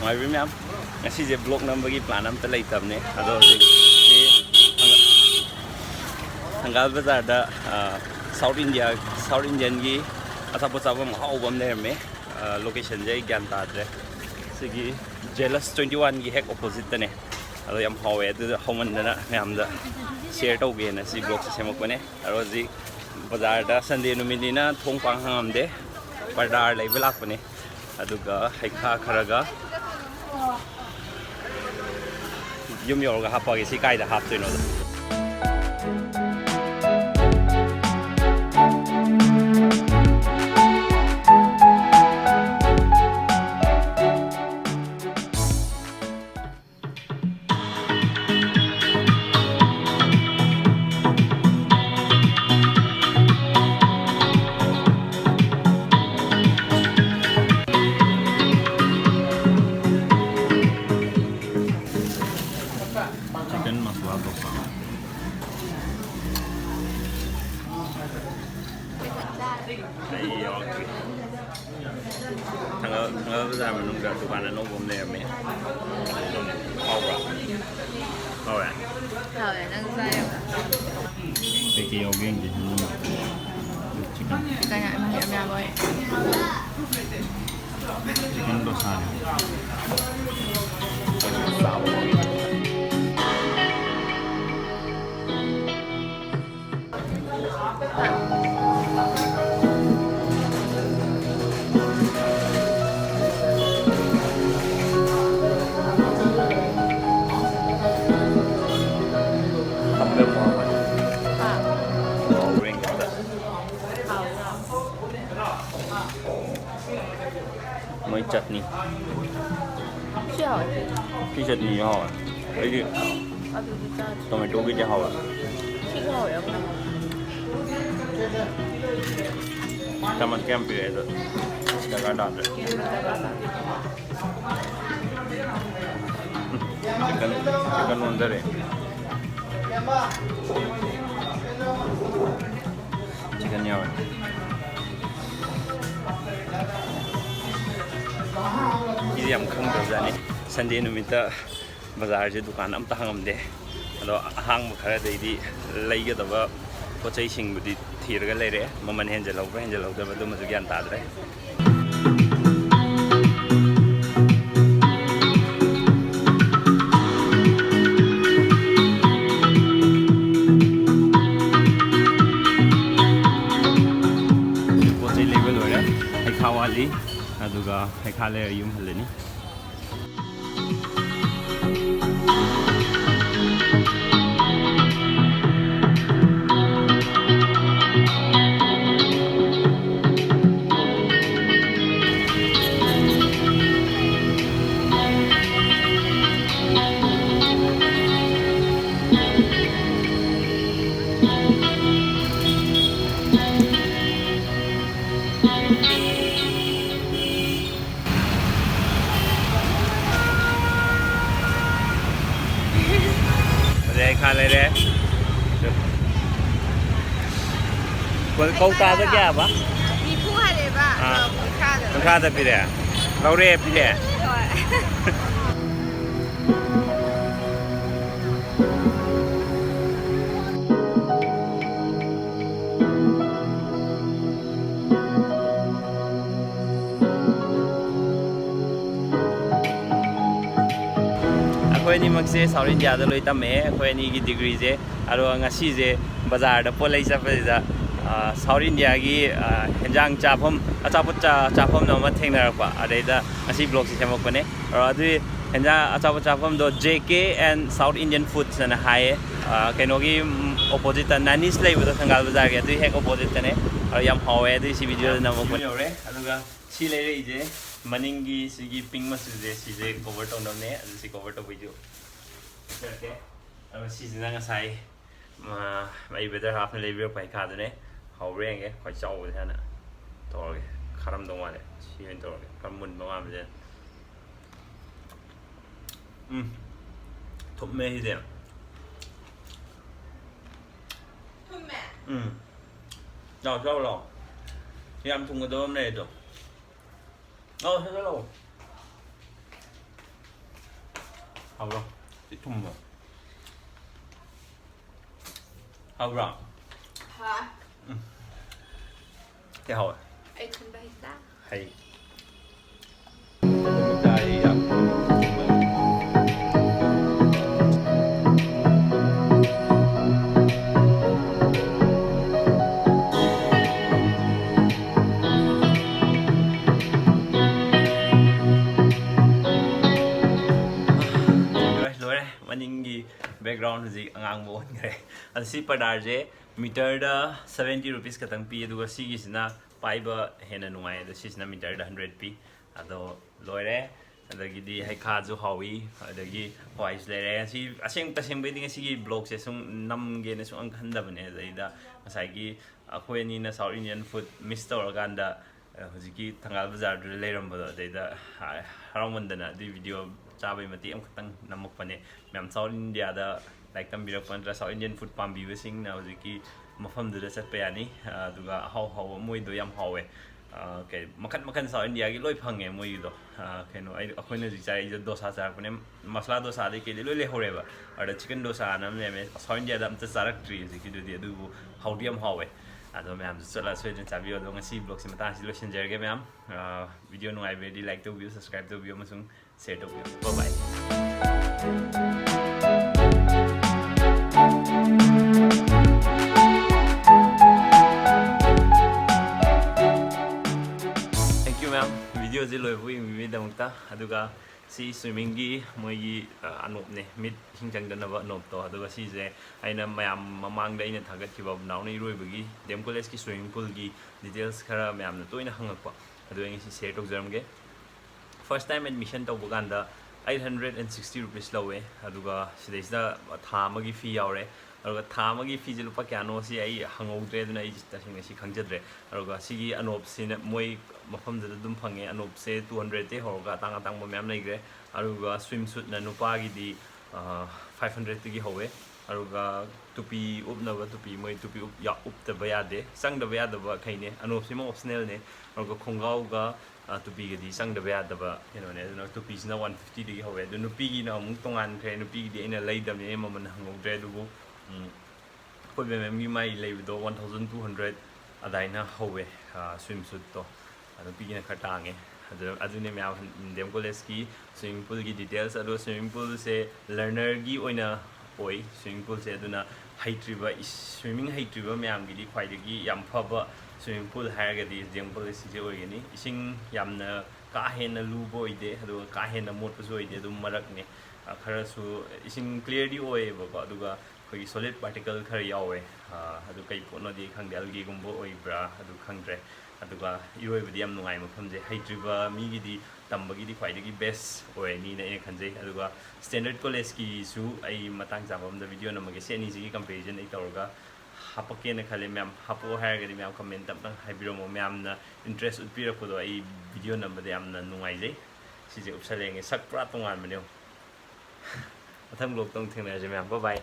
ngoài với em ngày xưa vlog năm bagi plan năm tới lấy tầm này rồi Thangal Bazaar da South Indian gi atapot sabam haubam ne me location jai gyan ta dre sigi Jealous 21 gi hek opposite ne ado yam hawe adu homan na ngam da share to ge na si blog se semak ne aro ji bazar da Sunday numini na thong pang hangam de pardar lai belak ne aduga haikha kharaga yum yor ga hapa gi si kai da hap to no Thangal Bazaar menung da dukan ano bom ne me hau ra hau ra hau ra nang sai em cái kia ông viên gì cái này mà em làm rồi chicken dosa mấy chutney cái chutney họ cái gì tomato cái gì họ sama kem pilih itu sudah ada chicken wonder ya chicken nyawa ini yang kang berjani Sunday numita bazar je dukan am tahangam de ado hang khara de di lai ga da po chai sing budi thir ga lai re maman henjel da ba dum gyan ta dre po chai level ora ai khawali aduga ai khale yum halani खा ले रहे câu ta rất đẹp á đi phu hay để ba con kha thật bị đẻ lâu đẹp bị đẻ Ni magse South India da loi tame khoi ni gi degree je aro ngasi je bazar da polai sa pa ja South India gi henjang chapom achaput chapom no ma thengna ra pa adai da ngasi blog si semok pane aro adu henjang achaput chapom do JK and South Indian foods na hai kaino gi opposite nanis lei bu da Thangal Bazaar gi adu hek opposite ne aro yam hawe adu si video na mo pane ore adu ga si lei rei je maningi sigi pink masu je si je cover to no ne adu si cover to video okay aba si jina nga sai mai better half na level pai kha dune hau reng ge khoi chau de na to ge kharam dong wa le si hen to ge kam mun ma ma je thop me hi de thop me chau chau lo yam thung cái đốm này rồi sao lâu 하우라 좀 하우라 hả cái hồi ai không bay ta hay nước chai background is ang mo ngre an si padar je meter da 70 rupees ka tang pi aduga si gi sina paiba hena nungai da si sina meter da 100 pi ado loire adagi di hai kha ju hawi adagi wise lere si aseng taseng be ding si gi blog se sung nam ge ne sung ang khanda bane da asai gi akhoi ni na South Indian food mister organda hujiki thangal bazar du leiram ba da haramandana di video chabai mati am khatang namuk pane mem South India da like tam birak pan South Indian food pambi wesing na hujiki mafam du da chat pe ani duga how moi do yam hawe okay makan South India gi loi phange moi do keno ai akhoi ji chai dosa char pane masala dosa de ke loi le hore ba ada chicken dosa nam ne me South India da am ta charak tri ji ki du de du how diam hawe ado ma'am sala sweden sa video do ngasi blog si mata si lo shin jerge ma'am video no ai very like to view subscribe to view masung share to view bye bye thank you ma'am video ji loi vui mi dang ta aduga si swimming gi moi gi anop ne mid hingchang dan ba nop to aduga si je aina mayam mamang da ina thagat ki bab naw nei roi bagi dem college ki swimming pool gi details khara mayam na toina hangak pa adu ngi si share tok jaram ge first time admission to buganda 860 rupees lawe aduga sidais da tha gi fee yaure aduga tha gi fee je lupa kya no si ai hangogdre duna ai tasing si khangjadre aduga si gi anop sin moi mafam da dum phange anop se 200 te horga tang bo myam nei gre aduga swimsuit na nupa gi di 500 te gi howe aduga tupi upna ba tupi moi tupi up ya up ta baya de sang da baya da ba khaine anop sima optional ne aduga khongau ga tupi gi di sang da baya da ba ne no tupi sina 150 de gi howe du nupi gi na mung tongan kre nupi gi di ina leidam ne maman hangogdre du bu ko be mem gi mai lei do 1200 adaina howe swimsuit to adu pigina khatange adu ne mya dem college ki swimming pool gi details adu swimming pool se learner gi oina oi swimming pool se aduna haitriba swimming haitriba myam gi di khwai gi yam phaba swimming pool hair ga di dem college je oi ni ising yamna ka hena lu boy de adu ka hena mot pu oi de dum marak ne khara su ising clearly oi ba ko aduga khoi solid particle khara yawe adu kai po no di khang dal gi gumbo oi bra adu khangdre aduga iroi budi am nungai mafam je haitriba mi gi di tambagi di khwai gi best oi ni na e khanjai aduga standard college ki su ai matang jabam da video na mage se ni ji comparison ai tawga hapake na khale ma'am hapo hair ga di ma'am comment tam tang haibiro mo ma'am na interest utpira ko do ai video na made am na nungai jai si je upsalenge sak pra tongan maneu matham lok tong thengna je ma'am bye bye